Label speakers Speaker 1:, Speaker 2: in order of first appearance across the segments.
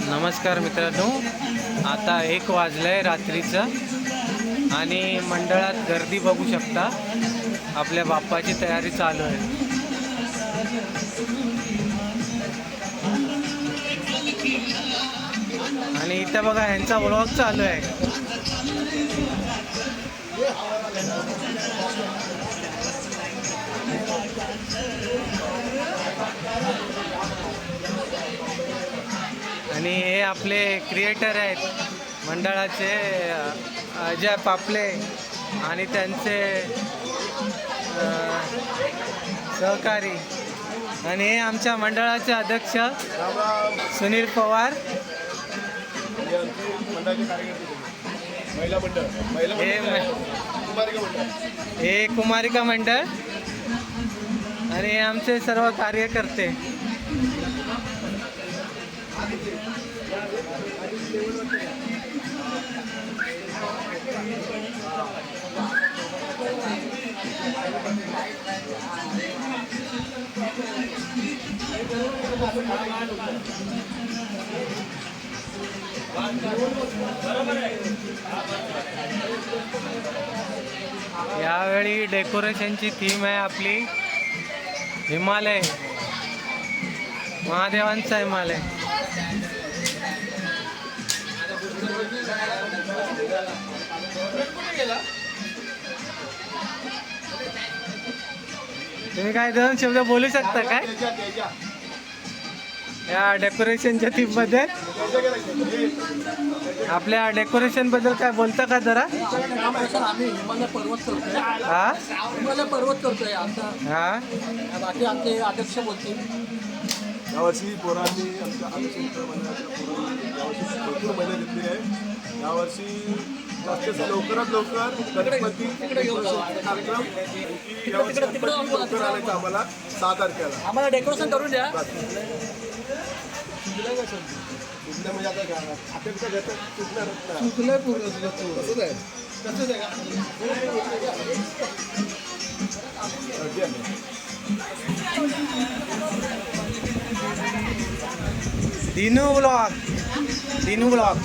Speaker 1: नमस्कार मित्रांनो, आता 1 वाजलंय रात्रीचं आणि मंडळात गर्दी बघू शकता. आपल्या बाप्पाची तयारी चालू आहे. आणि इथं बघा ह्यांचा व्लॉग चालू आहे. आणि हे आपले क्रिएटर आहेत मंडळाचे, अजय पापले आणि त्यांचे सहकारी. आणि हे आमच्या मंडळाचे अध्यक्ष सुनील पवार. हे कुमारिका मंडळ आणि हे आमचे सर्व कार्यकर्ते. यावेळी डेकोरेशनची थीम आहे आपली हिमालय, महादेवांचा हिमालय. तुम्ही काय 2 शब्द बोलू शकता काय या डेकोरेशनच्या थीम मध्ये? आपल्या डेकोरेशन बद्दल काय बोलता का जरा?
Speaker 2: आम्ही हिमालय पर्वत करतोय.
Speaker 1: हा,
Speaker 2: हिमालय पर्वत करतोय आता.
Speaker 1: हा,
Speaker 2: बाकी आमचे अध्यक्ष बोलतील.
Speaker 3: यावर्षी पोरांनी आमच्या अध्यक्ष यावर्षी भरपूर मेहनत घेतली आहे. यावर्षी जास्त लवकरात लवकर गणपती कार्यक्रम लवकर आणायचं आम्हाला 6 तारखेला.
Speaker 2: आम्हाला डेकोरेशन करून द्या.
Speaker 3: म्हणजे आता अपेक्षा घेतात
Speaker 2: चुकलंय पूर्ण
Speaker 3: तसंच आहे. तसंच आहे
Speaker 1: दिनू ब्लॉग.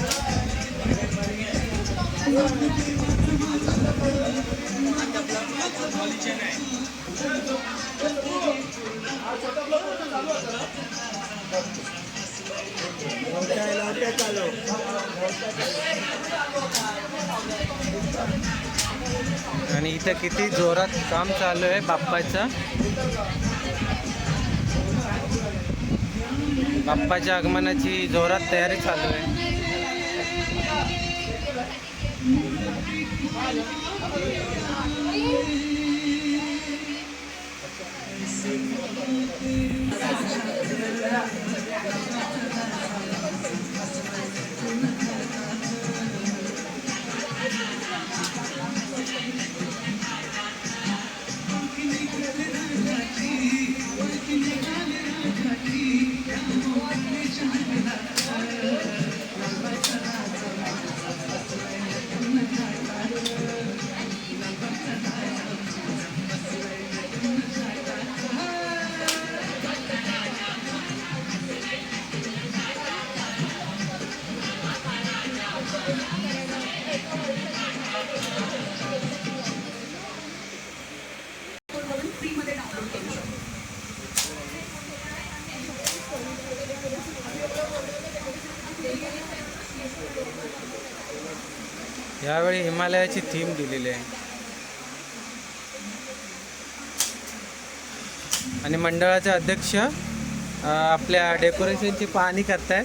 Speaker 1: आणि इथं किती जोरात काम चालू आहे बाप्पाचं. बाप्पाच्या आगमनाची जोरात तयारी चालू आहे. यावेळी हिमालयाची थीम दिलेली आहे. आणि मंडळाचे अध्यक्ष आपल्या डेकोरेशनची पाहणी करतायत.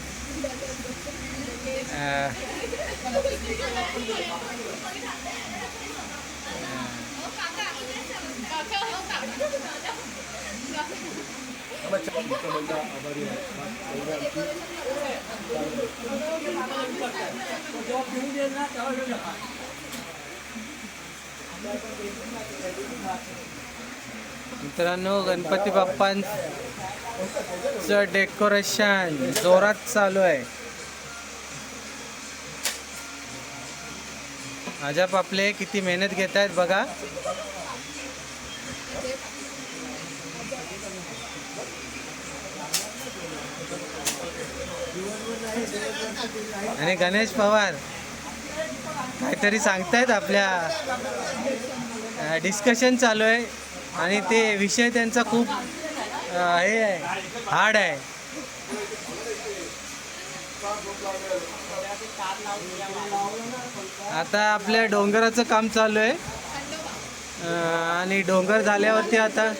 Speaker 1: मित्रांनो, गणपती बाप्पांचं डेकोरेशन जोरात चालू आहे. अजब आपले किती मेहनत घेत आहेत बघा. आणि गणेश पवार काहीतरी सांगतायत, आपल्या डिस्कशन चालू आहे आणि ते विषय त्यांचा खूप हे आहे, हार्ड आहे. आता आपल्या डोंगराचं काम चालू आहे आणि डोंगर झाल्यावरती आता